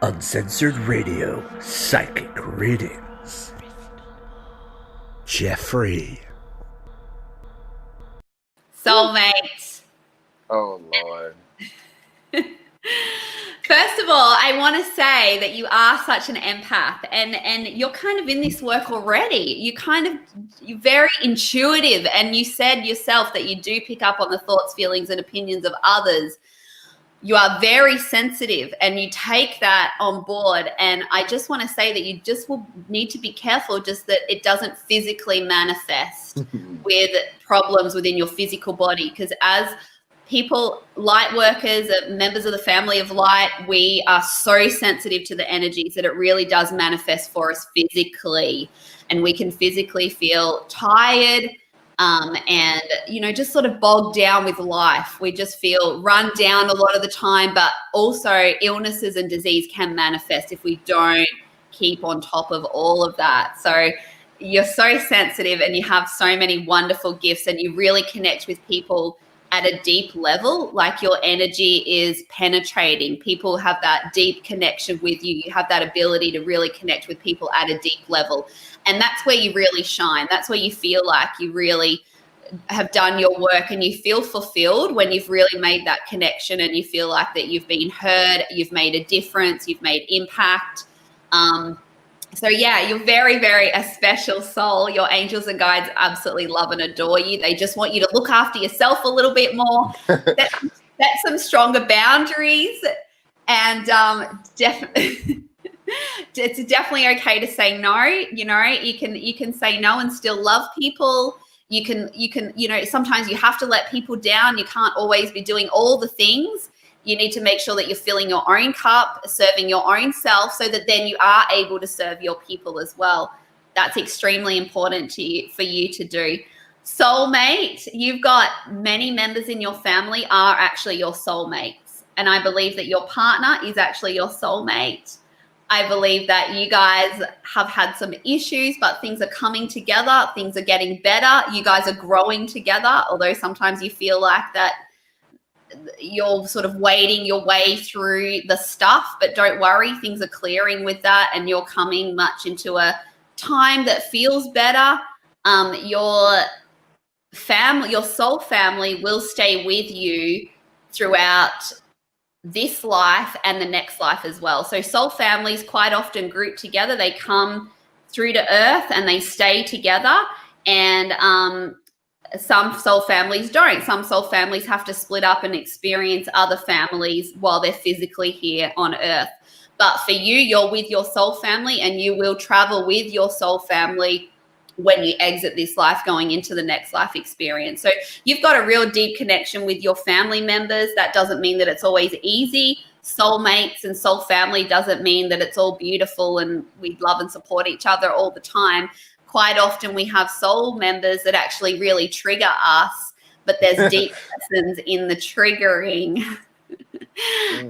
Uncensored Radio Psychic Readings. Jeffrey. Soulmates. Oh, Lord. First of all, I want to say that you are such an empath and you're kind of in this work already. You're very intuitive, and you said yourself that you do pick up on the thoughts, feelings, and opinions of others. You are very sensitive and you take that on board. And I just want to say that you just will need to be careful just that it doesn't physically manifest with problems within your physical body. Because as people, light workers, members of the family of light, we are so sensitive to the energies that it really does manifest for us physically. And we can physically feel tired, and, just sort of bogged down with life. We just feel run down a lot of the time, but also illnesses and disease can manifest if we don't keep on top of all of that. So you're so sensitive and you have so many wonderful gifts, and you really connect with people at a deep level. Like, your energy is penetrating. People have that deep connection with you. You have that ability to really connect with people at a deep level. And that's where you really shine. That's where you feel like you really have done your work, and you feel fulfilled when you've really made that connection and you feel like that you've been heard, you've made a difference, you've made impact. So yeah, you're very, very a special soul. Your angels and guides absolutely love and adore you. They just want you to look after yourself a little bit more, set some stronger boundaries, and definitely. It's definitely okay to say no. You can say no and still love people. You can, sometimes you have to let people down. You can't always be doing all the things. You need to make sure that you're filling your own cup, serving your own self, so that then you are able to serve your people as well. That's extremely important for you to do. Soulmate, you've got many members in your family are actually your soulmates. And I believe that your partner is actually your soulmate. I believe that you guys have had some issues, but things are coming together. Things are getting better. You guys are growing together, although sometimes you feel like that you're sort of wading your way through the stuff, but don't worry, things are clearing with that, and you're coming much into a time that feels better. Your family, your soul family, will stay with you throughout this life and the next life as well. So soul families quite often group together. They come through to earth and they stay together, and some soul families don't. Some soul families have to split up and experience other families while they're physically here on earth. But for you, you're with your soul family, and you will travel with your soul family when you exit this life, going into the next life experience. So you've got a real deep connection with your family members. That doesn't mean that it's always easy. Soulmates and soul family doesn't mean that it's all beautiful and we love and support each other all the time. Quite often we have soul members that actually really trigger us, but there's deep lessons in the triggering.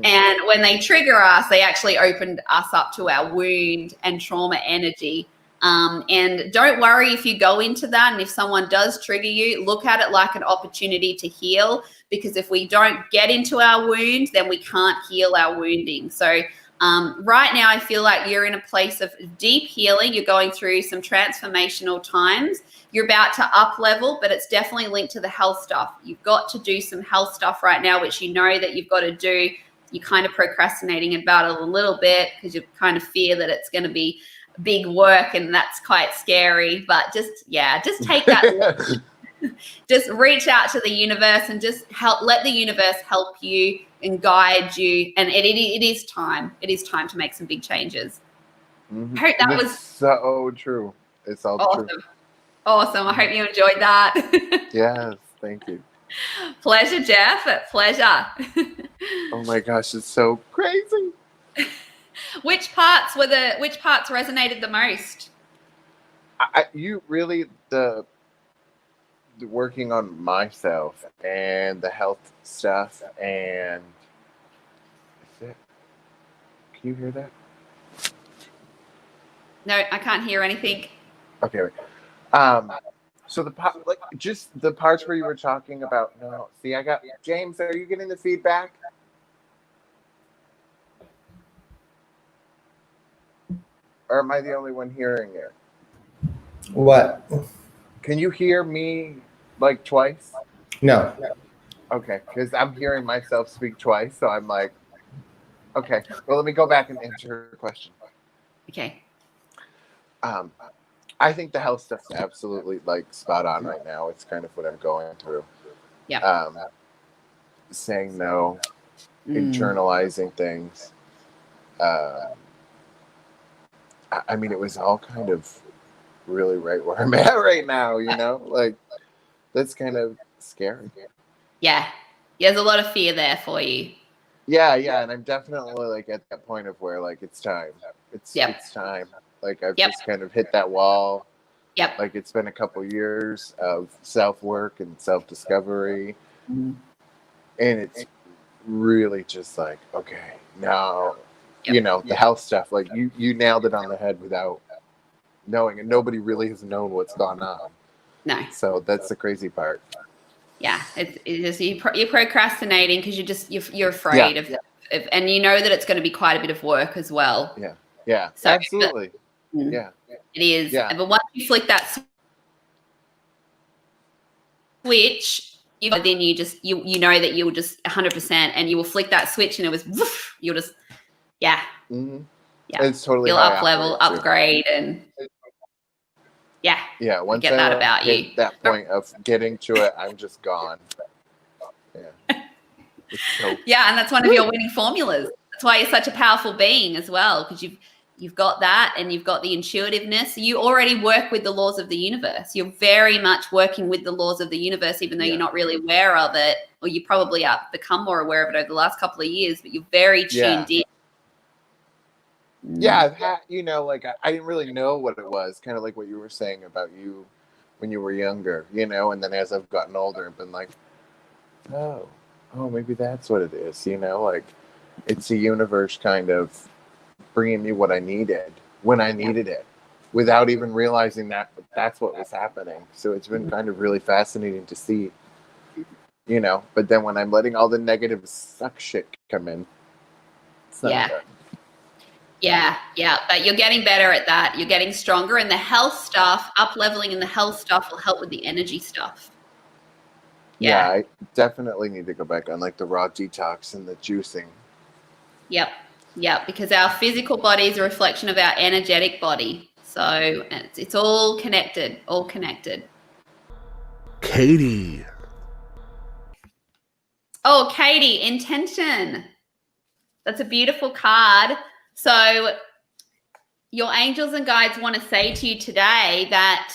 And when they trigger us, they actually opened us up to our wound and trauma energy. And don't worry if you go into that, and if someone does trigger you, look at it like an opportunity to heal, because if we don't get into our wound, then we can't heal our wounding. So right now I feel like you're in a place of deep healing. You're going through some transformational times. You're about to up level, but it's definitely linked to the health stuff. You've got to do some health stuff right now, which you know that you've got to do. You're kind of procrastinating about it a little bit because you kind of fear that it's going to be big work, and that's quite scary. But just take that just reach out to the universe and just let the universe help you and guide you. And it is time to make some big changes. I hope that was so true. It's all awesome. True. Awesome. I hope you enjoyed that. Yes, thank you. Pleasure, Jeff. Pleasure. Oh my gosh, it's so crazy. Which parts resonated the most? You really the working on myself and the health stuff, and can you hear that? No, I can't hear anything. Okay. So just the parts where you were talking about. No, see, I got James. Are you getting the feedback? or am I the only one hearing it? What? Can you hear me like twice? No. Okay, because I'm hearing myself speak twice, so I'm like, okay. Well, let me go back and answer her question. Okay. I think the health stuff's absolutely like spot on right now. It's kind of what I'm going through. Yeah. Saying no, internalizing things. I mean, it was all kind of really right where I'm at right now, you know? Like, that's kind of scary. Yeah. There's a lot of fear there for you. Yeah, and I'm definitely like at that point of where like it's time. It's time. Like I've just kind of hit that wall. Yep. Like it's been a couple years of self-work and self-discovery. Mm-hmm. And it's really just like, okay, now, you know, the health stuff, like you nailed it on the head without knowing, and nobody really has known what's gone on. No. So that's the crazy part. Yeah, it's just you're procrastinating because you're afraid of, and you know that it's going to be quite a bit of work as well. Yeah, so, absolutely. It is. Yeah. But once you flick that switch, then you know that you'll just 100%, and you will flick that switch, and it was woof, you'll just It's totally you'll how up level, upgrade, and once get that about hit you. that point of getting to it, I'm just gone. Yeah, and that's one of your winning formulas. That's why you're such a powerful being as well, because you've got that, and you've got the intuitiveness. You already work with the laws of the universe. You're very much working with the laws of the universe, even though you're not really aware of it, or you probably have become more aware of it over the last couple of years, but you're very tuned in. Yeah, I've had, you know, like I didn't really know what it was, kind of like what you were saying about you when you were younger, you know, and then as I've gotten older, I've been like, oh, maybe that's what it is, you know, like it's the universe kind of bringing me what I needed when I needed it without even realizing that that's what was happening. So it's been kind of really fascinating to see, you know, but then when I'm letting all the negative suck shit come in, it's not good. Yeah, but you're getting better at that. You're getting stronger, and the health stuff, up-leveling in the health stuff will help with the energy stuff. Yeah, I definitely need to go back on like the raw detox and the juicing. Yep, because our physical body is a reflection of our energetic body. So it's all connected, Katie. Oh, Katie, intention. That's a beautiful card. So your angels and guides want to say to you today that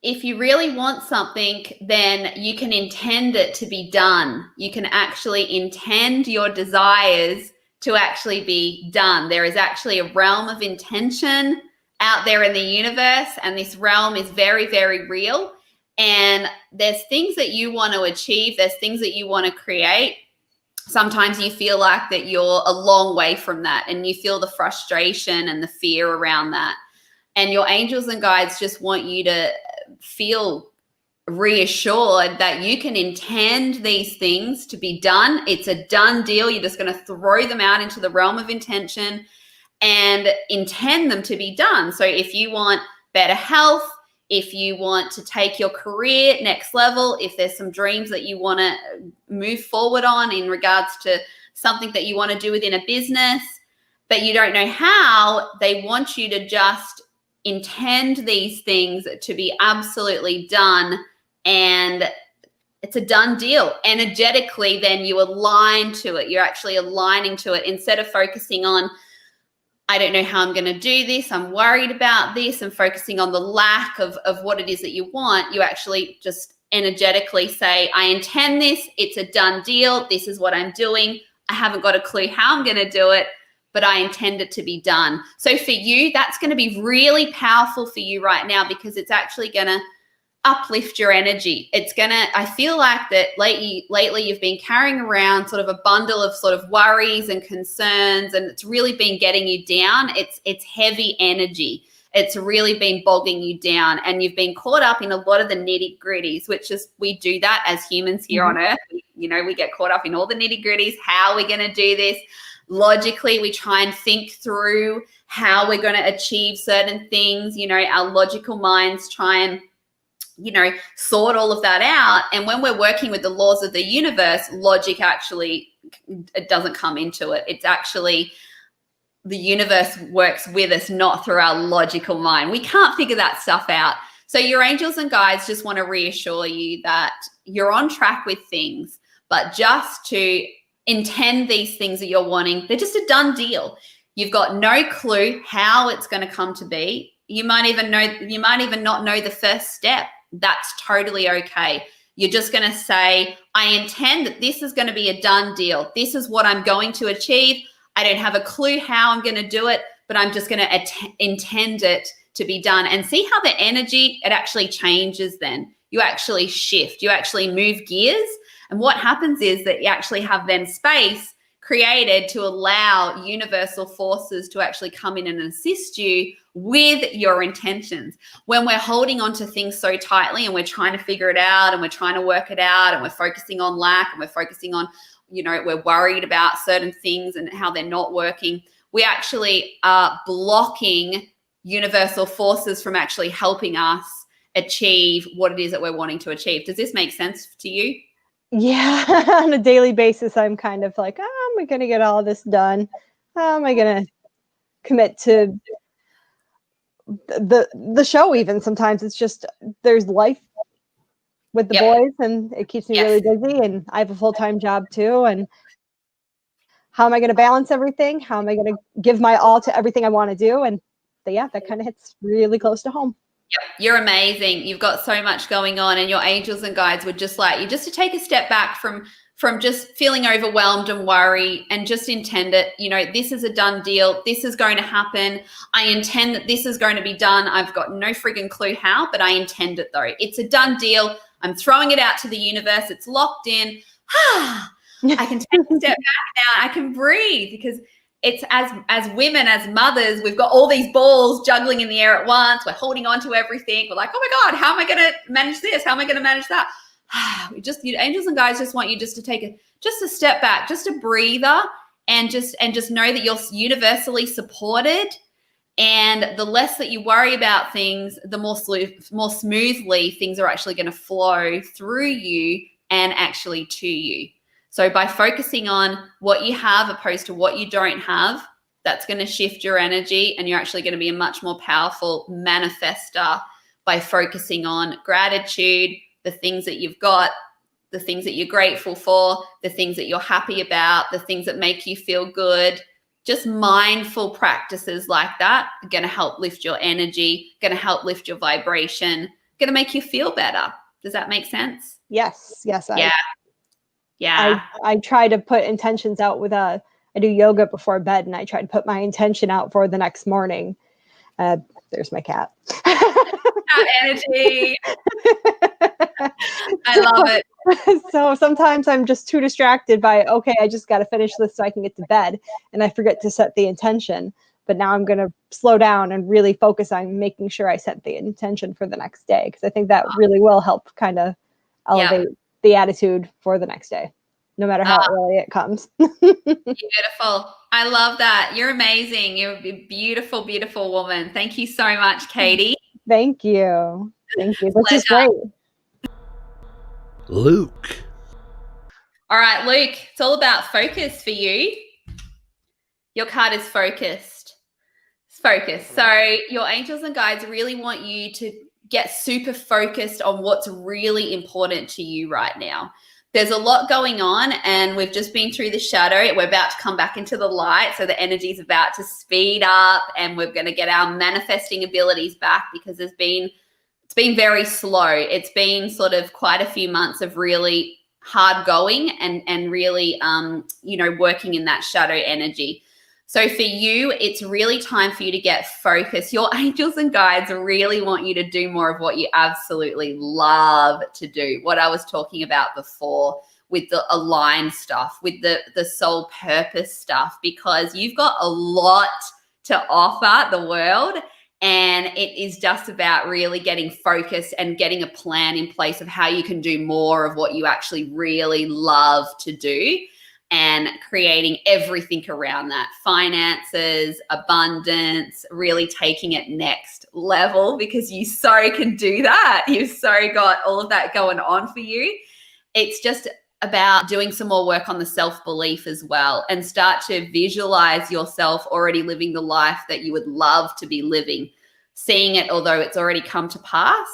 if you really want something, then you can intend it to be done. You can actually intend your desires to actually be done. There is actually a realm of intention out there in the universe, and this realm is very, very real. And there's things that you want to achieve. There's things that you want to create. Sometimes you feel like that you're a long way from that, and you feel the frustration and the fear around that. And your angels and guides just want you to feel reassured that you can intend these things to be done. It's a done deal. You're just going to throw them out into the realm of intention and intend them to be done. So if you want better health, if you want to take your career next level, if there's some dreams that you want to move forward on in regards to something that you want to do within a business, but you don't know how, they want you to just intend these things to be absolutely done, and it's a done deal. Energetically, then you align to it. You're actually aligning to it instead of focusing on, I don't know how I'm going to do this, I'm worried about this, and focusing on the lack of what it is that you want. You actually just energetically say, I intend this, it's a done deal, this is what I'm doing. I haven't got a clue how I'm going to do it, but I intend it to be done. So for you, that's going to be really powerful for you right now, because it's actually going to uplift your energy. It's going to, I feel like that lately you've been carrying around sort of a bundle of sort of worries and concerns, and it's really been getting you down. It's heavy energy. It's really been bogging you down, and you've been caught up in a lot of the nitty gritties, which is, we do that as humans here on earth. We get caught up in all the nitty gritties. How are we going to do this? logically. We try and think through how we're going to achieve certain things. Our logical minds try and sort all of that out. And when we're working with the laws of the universe, logic actually, it doesn't come into it. It's actually the universe works with us, not through our logical mind. We can't figure that stuff out. So your angels and guides just want to reassure you that you're on track with things, but just to intend these things that you're wanting, they're just a done deal. You've got no clue how it's going to come to be. You might even not know the first step. That's totally okay. You're just going to say, I intend that this is going to be a done deal. This is what I'm going to achieve. I don't have a clue how I'm going to do it, but I'm just going to intend it to be done. And see how the energy, it actually changes then. You actually shift. You actually move gears. And what happens is that you actually have then space created to allow universal forces to actually come in and assist you with your intentions. When we're holding on to things so tightly and we're trying to figure it out and we're trying to work it out and we're focusing on lack and we're focusing on, we're worried about certain things and how they're not working, we actually are blocking universal forces from actually helping us achieve what it is that we're wanting to achieve. Does this make sense to you? Yeah, on a daily basis, I'm kind of like, oh, am I going to get all this done? How am I going to commit to the show? Even sometimes it's just there's life with the boys, and it keeps me really busy. And I have a full-time job too. And how am I going to balance everything? How am I going to give my all to everything I want to do? And that kind of hits really close to home. Yep, you're amazing. You've got so much going on, and your angels and guides would just like you just to take a step back from just feeling overwhelmed and worry and just intend it. This is a done deal. This is going to happen. I intend that this is going to be done. I've got no friggin' clue how, but I intend it though. It's a done deal. I'm throwing it out to the universe. It's locked in. I can take a step back now. I can breathe because it's as women, as mothers, we've got all these balls juggling in the air at once. We're holding on to everything. We're like, oh my God, how am I going to manage this? How am I going to manage that? Angels and guides just want you just to take a step back, just a breather, and just know that you're universally supported. And the less that you worry about things, the more smoothly things are actually going to flow through you and actually to you. So by focusing on what you have opposed to what you don't have, that's going to shift your energy, and you're actually going to be a much more powerful manifester by focusing on gratitude, the things that you've got, the things that you're grateful for, the things that you're happy about, the things that make you feel good. Just mindful practices like that are going to help lift your energy, going to help lift your vibration, going to make you feel better. Does that make sense? Yes. Yeah. I try to put intentions out with I do yoga before bed, and I try to put my intention out for the next morning. There's my cat. Energy. I love it. So sometimes I'm just too distracted by, okay, I just got to finish this so I can get to bed, and I forget to set the intention. But now I'm going to slow down and really focus on making sure I set the intention for the next day, because I think that really will help kind of elevate the attitude for the next day, no matter how early it comes. Beautiful. I love that. You're amazing. You're a beautiful, beautiful woman. Thank you so much, Katie. Thank you. This is great. Luke. All right, Luke, it's all about focus for you. Your card is focused. It's focused. So your angels and guides really want you to get super focused on what's really important to you right now. There's a lot going on, and we've just been through the shadow. We're about to come back into the light. So the energy is about to speed up, and we're going to get our manifesting abilities back, because it's been very slow. It's been sort of quite a few months of really hard going and really, working in that shadow energy. So for you, it's really time for you to get focused. Your angels and guides really want you to do more of what you absolutely love to do. What I was talking about before with the aligned stuff, with the soul purpose stuff, because you've got a lot to offer the world. And it is just about really getting focused and getting a plan in place of how you can do more of what you actually really love to do. and creating everything around that, finances, abundance, really taking it next level, because you so can do that. You've so got all of that going on for you. It's just about doing some more work on the self-belief as well, and start to visualize yourself already living the life that you would love to be living, seeing it although it's already come to pass,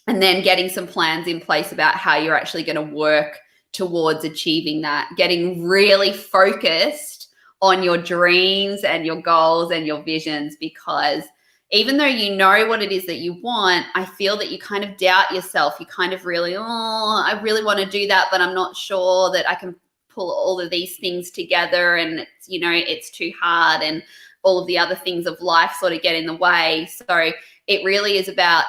and then getting some plans in place about how you're actually going to work towards achieving that, getting really focused on your dreams and your goals and your visions, because even though you know what it is that you want, I feel that you kind of doubt yourself. You kind of really, I really want to do that, but I'm not sure that I can pull all of these things together, and it's, it's too hard, and all of the other things of life sort of get in the way. So it really is about,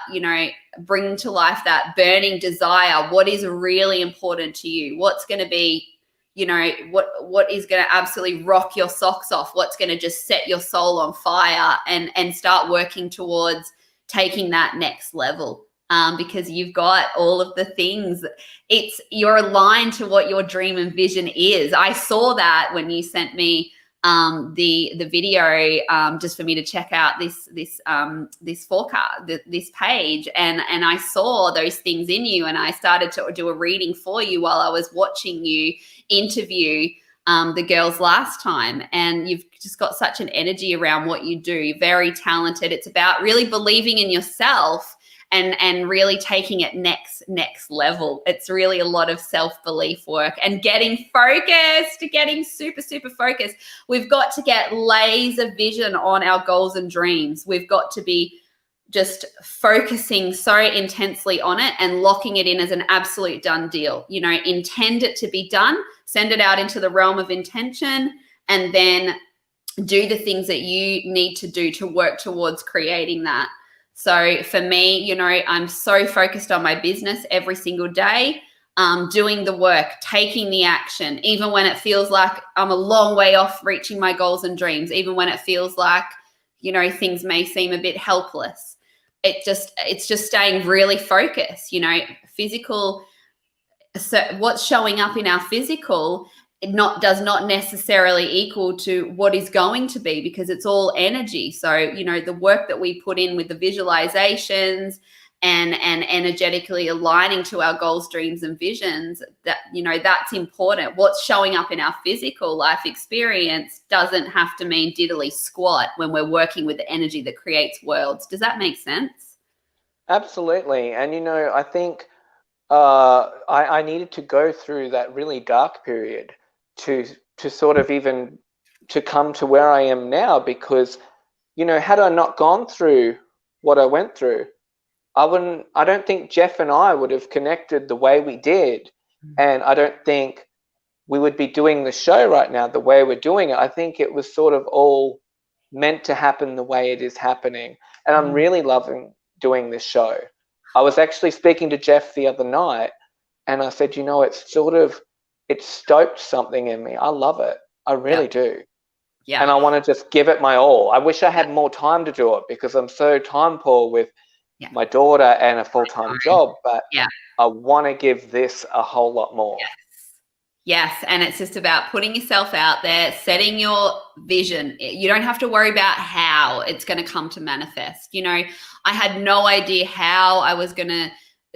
bringing to life that burning desire. What is really important to you? What's going to be, what is going to absolutely rock your socks off? What's going to just set your soul on fire, and start working towards taking that next level. Because you've got all of the things. You're aligned to what your dream and vision is. I saw that when you sent me the video, just for me to check out this forecast, this page, and I saw those things in you, and I started to do a reading for you while I was watching you interview the girls last time. And you've just got such an energy around what you do. You're very talented. It's about really believing in yourself and really taking it next level. It's really a lot of self-belief work and getting focused, getting super, super focused. We've got to get laser vision on our goals and dreams. We've got to be just focusing so intensely on it and locking it in as an absolute done deal. Intend it to be done, send it out into the realm of intention, and then do the things that you need to do to work towards creating that. So for me, I'm so focused on my business every single day, doing the work, taking the action, even when it feels like I'm a long way off reaching my goals and dreams, even when it feels like, things may seem a bit helpless. It's just staying really focused, physical. So what's showing up in our physical does not necessarily equal to what is going to be, because it's all energy. So, the work that we put in with the visualizations and energetically aligning to our goals, dreams, and visions, that's important. What's showing up in our physical life experience doesn't have to mean diddly squat when we're working with the energy that creates worlds. Does that make sense? Absolutely. And, I think I needed to go through that really dark period to sort of even to come to where I am now, because, had I not gone through what I went through, I don't think Jeff and I would have connected the way we did. And I don't think we would be doing the show right now the way we're doing it. I think it was sort of all meant to happen the way it is happening. And I'm really loving doing this show. I was actually speaking to Jeff the other night, and I said, it stoked something in me. I love it. I really do. Yeah. And I want to just give it my all. I wish I had more time to do it, because I'm so time poor with my daughter and a full-time job, but I want to give this a whole lot more. Yes. And it's just about putting yourself out there, setting your vision. You don't have to worry about how it's going to come to manifest. I had no idea how I was going to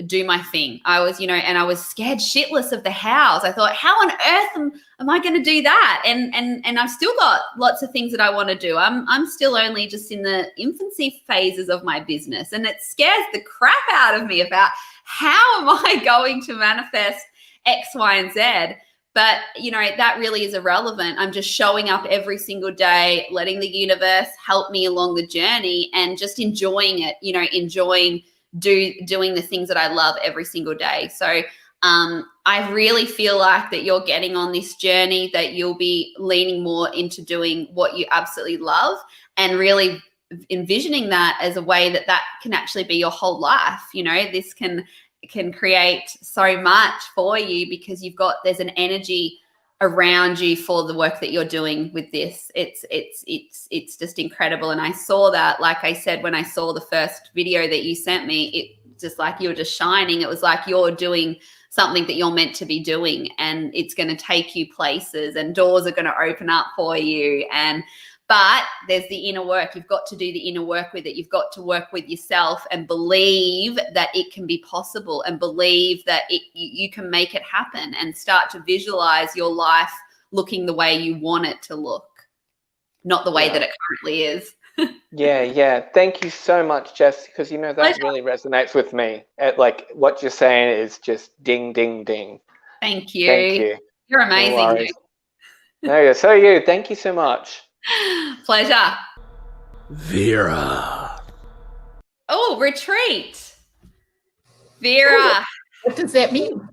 do my thing. I was, and I was scared shitless of the hows. I thought, how on earth am I going to do that? And I've still got lots of things that I want to do. I'm still only just in the infancy phases of my business, and it scares the crap out of me about how am I going to manifest X, Y, and Z. But, that really is irrelevant. I'm just showing up every single day, letting the universe help me along the journey, and just enjoying it, enjoying doing the things that I love every single day. So I really feel like that you're getting on this journey, that you'll be leaning more into doing what you absolutely love, and really envisioning that as a way that can actually be your whole life. This can create so much for you, because there's an energy around you for the work that you're doing with this. It's just incredible. And I saw that, like I said, when I saw the first video that you sent me, it just like you were just shining. It was like you're doing something that you're meant to be doing, and it's going to take you places, and doors are going to open up for you. But there's the inner work. You've got to do the inner work with it. You've got to work with yourself and believe that it can be possible, and believe that you can make it happen, and start to visualize your life looking the way you want it to look, not the way that it currently is. Yeah. Thank you so much, Jess, because that Pleasure. really resonates with me. Like what you're saying is just ding, ding, ding. Thank you. Thank you. You're amazing. No worries. No, so are you. Thank you so much. Pleasure. Vera. Oh, retreat. Vera. What does that mean?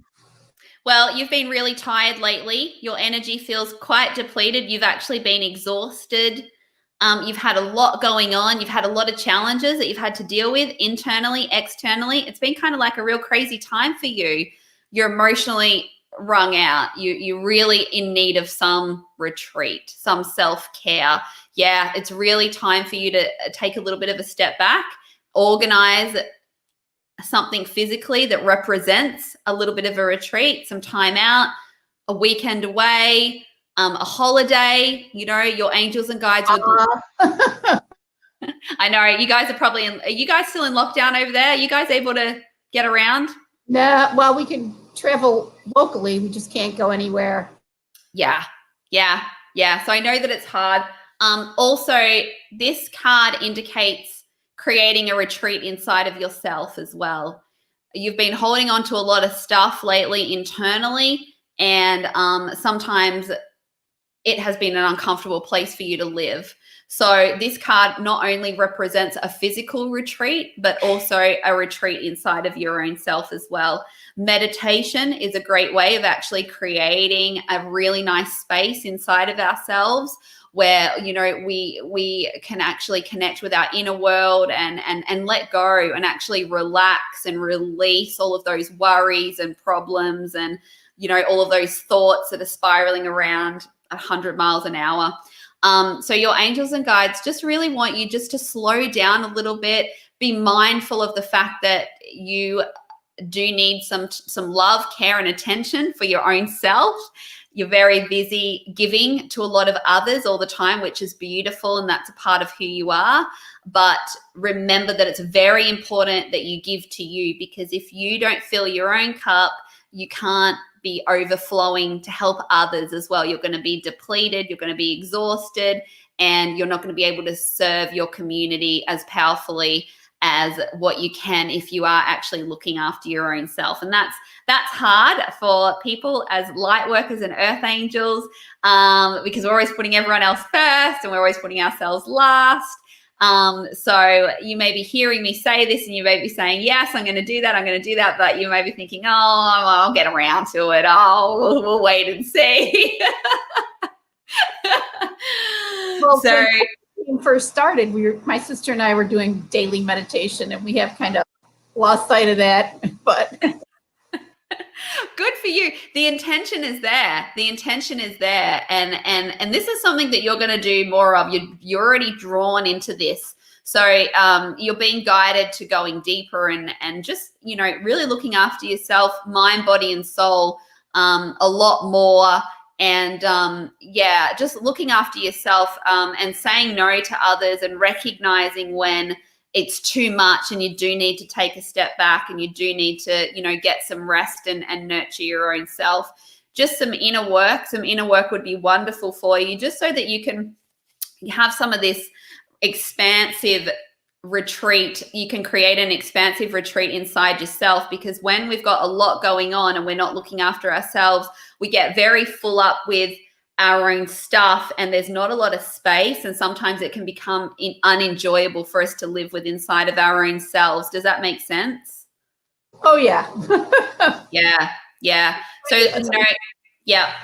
Well, you've been really tired lately. Your energy feels quite depleted. You've actually been exhausted. You've had a lot going on. You've had a lot of challenges that you've had to deal with internally, externally. It's been kind of like a real crazy time for you. You're emotionally wrung out. You're really in need of some retreat, some self-care. Yeah, it's really time for you to take a little bit of a step back, organize something physically that represents a little bit of a retreat, some time out, a weekend away, a holiday. Your angels and guides would I know you guys are you guys still in lockdown over there? Are you guys able to get around? No, well, we can travel locally. We just can't go anywhere. Yeah. So I know that it's hard. Also, this card indicates creating a retreat inside of yourself as well. You've been holding on to a lot of stuff lately internally, and sometimes it has been an uncomfortable place for you to live. So this card not only represents a physical retreat, but also a retreat inside of your own self as well. Meditation is a great way of actually creating a really nice space inside of ourselves where, we can actually connect with our inner world and let go and actually relax and release all of those worries and problems and, all of those thoughts that are spiraling around 100 miles an hour. So your angels and guides just really want you just to slow down a little bit, be mindful of the fact that you do need some love, care, and attention for your own self. You're very busy giving to a lot of others all the time, which is beautiful, and that's a part of who you are. But remember that it's very important that you give to you, because if you don't fill your own cup, you can't be overflowing to help others as well. You're going to be depleted, you're going to be exhausted, and you're not going to be able to serve your community as powerfully as what you can if you are actually looking after your own self. And that's hard for people as light workers and earth angels, because we're always putting everyone else first and we're always putting ourselves last. So you may be hearing me say this and you may be saying, yes, I'm going to do that. But you may be thinking, oh, I'll get around to it. Oh, we'll wait and see. Well, so when we first started, my sister and I were doing daily meditation, and we have kind of lost sight of that, but good for you. The intention is there. And this is something that you're going to do more of. You're already drawn into this. So you're being guided to going deeper and just, really looking after yourself, mind, body, and soul a lot more. And just looking after yourself and saying no to others and recognizing when it's too much and you do need to take a step back and you do need to, get some rest and nurture your own self. Just some inner work would be wonderful for you, just so that you can have some of this expansive retreat. You can create an expansive retreat inside yourself, because when we've got a lot going on and we're not looking after ourselves, we get very full up with our own stuff and there's not a lot of space, and sometimes it can become unenjoyable for us to live with inside of our own selves. Does that make sense? oh yeah. Yeah. So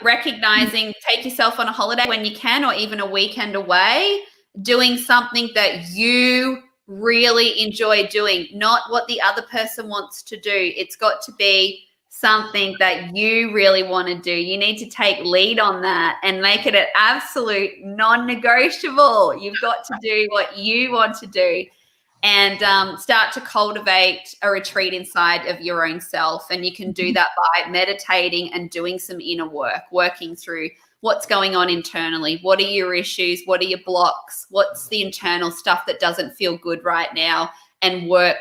recognizing, take yourself on a holiday when you can, or even a weekend away, doing something that you really enjoy doing, not what the other person wants to do. It's got to be something that you really want to do. You need to take lead on that and make it an absolute non-negotiable. You've got to do what you want to do. and start to cultivate a retreat inside of your own self. And you can do that by meditating and doing some inner work, working through what's going on internally. What are your issues? What are your blocks? What's the internal stuff that doesn't feel good right now? And work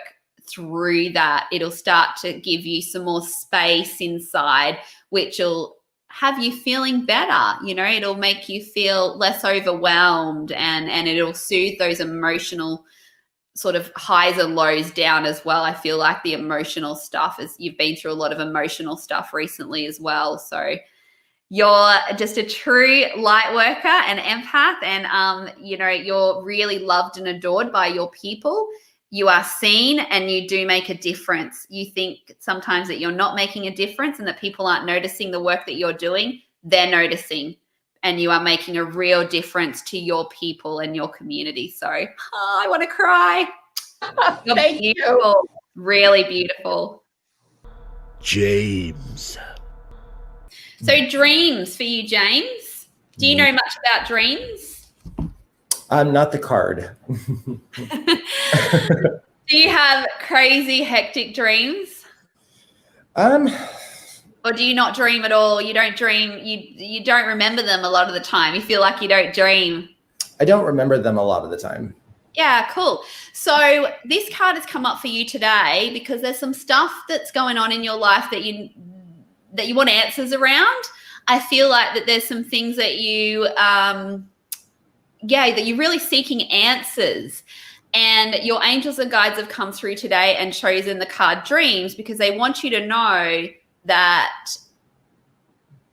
through that. It'll start to give you some more space inside, which will have you feeling better. You know, it'll make you feel less overwhelmed, and it'll soothe those emotional sort of highs and lows down as well. I feel like the emotional stuff is, you've been through a lot of emotional stuff recently as well. So you're just a true light worker and empath, and you know, you're really loved and adored by your people. You are seen, and you do make a difference. You think sometimes that you're not making a difference and that people aren't noticing the work that you're doing. They're noticing, and you are making a real difference to your people and your community. So I want to cry. You're Thank beautiful. you. Really beautiful. James. So dreams for you, James. Do you know much about dreams? I'm not the card. Do you have crazy, hectic dreams? Or do you not dream at all? You don't dream. You don't remember them a lot of the time. You feel like you don't dream. I don't remember them a lot of the time. Yeah, cool. So this card has come up for you today because there's some stuff that's going on in your life that you want answers around. I feel like that there's some things that you that you're really seeking answers. And your angels and guides have come through today and chosen the card dreams because they want you to know that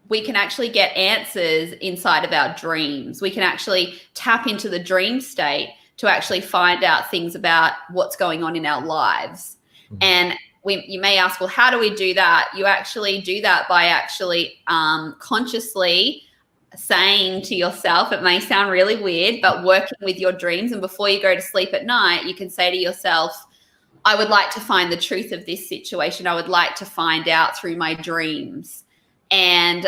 we can actually get answers inside of our dreams. We can actually tap into the dream state to actually find out things about what's going on in our lives. Mm-hmm. And you may ask, well, how do we do that? You actually do that by actually consciously saying to yourself, it may sound really weird, but working with your dreams. And before you go to sleep at night, you can say to yourself, I would like to find the truth of this situation. I would like to find out through my dreams. And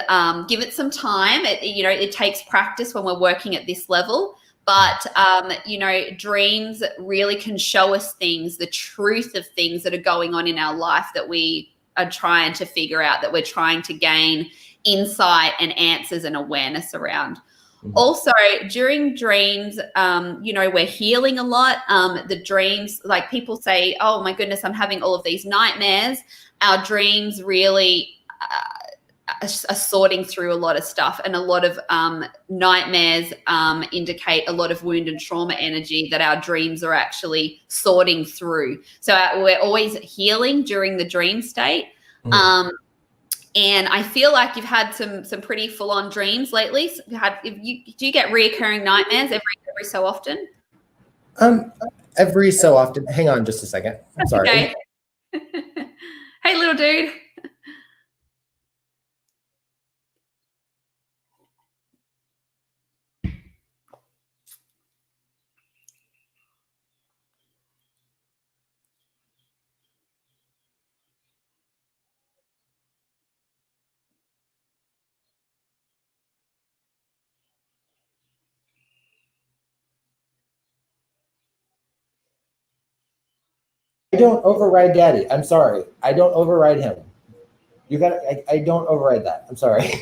give it some time. It takes practice when we're working at this level. But, dreams really can show us things, the truth of things that are going on in our life that we are trying to figure out, that we're trying to gain insight and answers and awareness around. Mm-hmm. Also, during dreams, we're healing a lot. The dreams, like people say, oh my goodness, I'm having all of these nightmares. Our dreams really are sorting through a lot of stuff, and a lot of nightmares indicate a lot of wound and trauma energy that our dreams are actually sorting through. So we're always healing during the dream state. Mm. And I feel like you've had some pretty full-on dreams lately. So do you get reoccurring nightmares every so often? Every so often. Hang on just a second. I'm sorry. Okay. Hey, little dude. I don't override Daddy. I'm sorry. I don't override him. I don't override that. I'm sorry.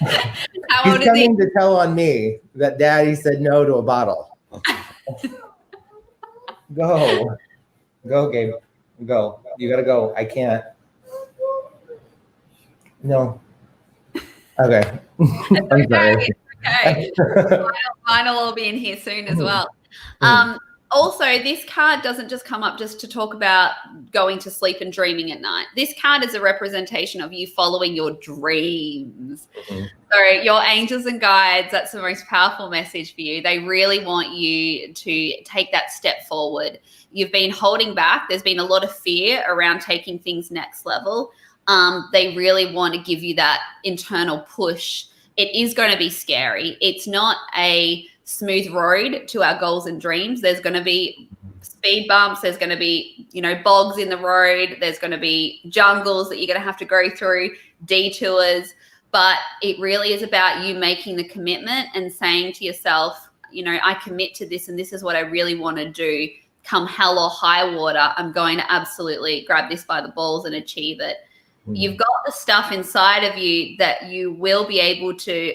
How He's coming to tell on me that Daddy said no to a bottle. Go, Gabe. Go. You gotta go. I can't. No. Okay. I'm sorry. Okay. Mine will all be in here soon as well. Also, this card doesn't just come up just to talk about going to sleep and dreaming at night. This card is a representation of you following your dreams. Mm-hmm. So your angels and guides, that's the most powerful message for you. They really want you to take that step forward. You've been holding back. There's been a lot of fear around taking things next level. They really want to give you that internal push. It is going to be scary. It's not a smooth road to our goals and dreams. There's going to be speed bumps. There's going to be, bogs in the road. There's going to be jungles that you're going to have to go through, detours. But it really is about you making the commitment and saying to yourself, I commit to this and this is what I really want to do. Come hell or high water, I'm going to absolutely grab this by the balls and achieve it. You've got the stuff inside of you that you will be able to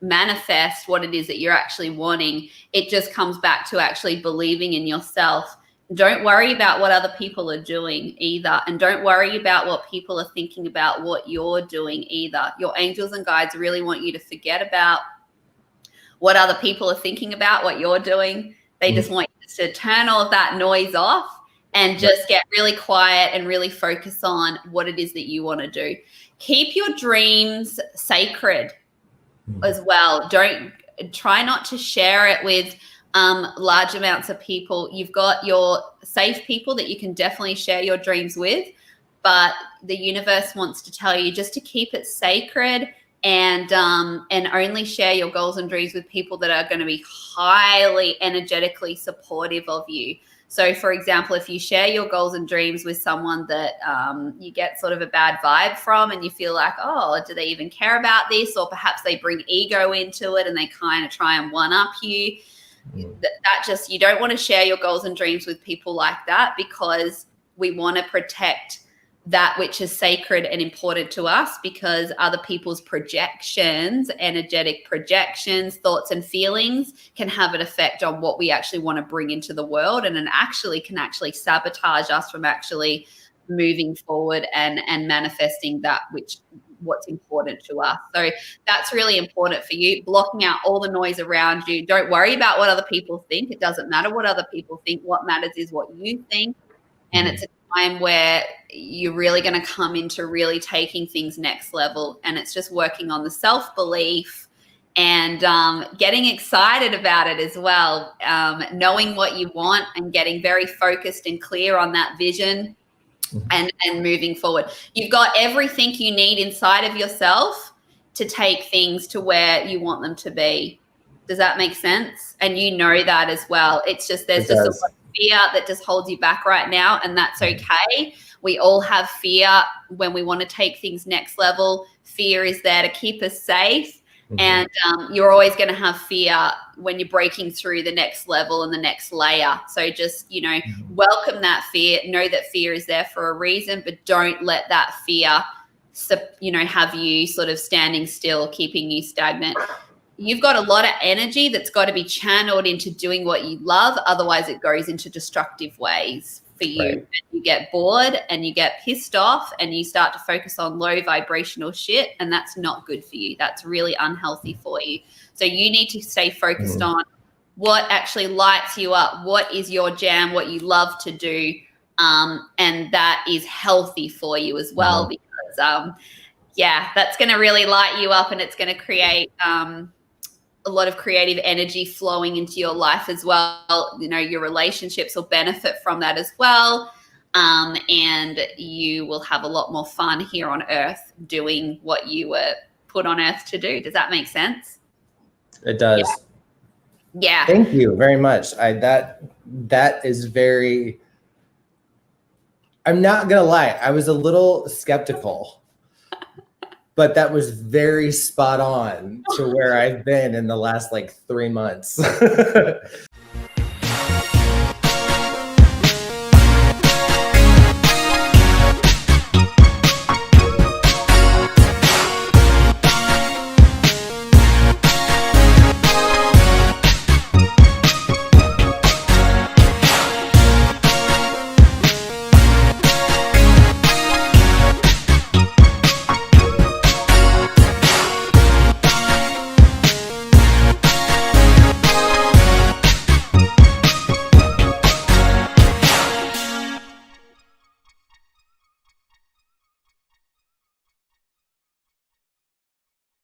manifest what it is that you're actually wanting. It just comes back to actually believing in yourself. Don't worry about what other people are doing either. And don't worry about what people are thinking about what you're doing either. Your angels and guides really want you to forget about what other people are thinking about what you're doing. They just want you to turn all of that noise off and just get really quiet and really focus on what it is that you want to do. Keep your dreams sacred as well. Don't try not to share it with large amounts of people. You've got your safe people that you can definitely share your dreams with, but the universe wants to tell you just to keep it sacred and only share your goals and dreams with people that are going to be highly energetically supportive of you. So, for example, if you share your goals and dreams with someone that you get sort of a bad vibe from and you feel like, oh, do they even care about this? Or perhaps they bring ego into it and they kind of try and one-up you. That just, you don't want to share your goals and dreams with people like that, because we want to protect that which is sacred and important to us, because other people's projections, energetic projections, thoughts and feelings can have an effect on what we actually want to bring into the world, and it actually can actually sabotage us from actually moving forward and manifesting that what's important to us. So that's really important for you, blocking out all the noise around you. Don't worry about what other people think. It doesn't matter what other people think. What matters is what you think. And it's a time where you're really going to come into really taking things next level. And it's just working on the self-belief and getting excited about it as well. Knowing what you want and getting very focused and clear on that vision and moving forward. You've got everything you need inside of yourself to take things to where you want them to be. Does that make sense? And you know that as well. It's just there's just a lot of fear that just holds you back right now, and that's okay. We all have fear when we want to take things next level. Fear is there to keep us safe. And you're always going to have fear when you're breaking through the next level and the next layer. So just, welcome that fear. Know that fear is there for a reason, but don't let that fear, have you sort of standing still, keeping you stagnant. You've got a lot of energy that's got to be channeled into doing what you love. Otherwise, it goes into destructive ways for you. Right. And you get bored and you get pissed off and you start to focus on low vibrational shit. And that's not good for you. That's really unhealthy for you. So you need to stay focused on what actually lights you up. What is your jam, what you love to do. And that is healthy for you as well, because, that's going to really light you up, and it's going to create a lot of creative energy flowing into your life as well. Your relationships will benefit from that as well. And you will have a lot more fun here on earth doing what you were put on earth to do. Does that make sense? It does. Yeah. Thank you very much. That is very, I'm not going to lie. I was a little skeptical, but that was very spot on to where I've been in the last 3 months.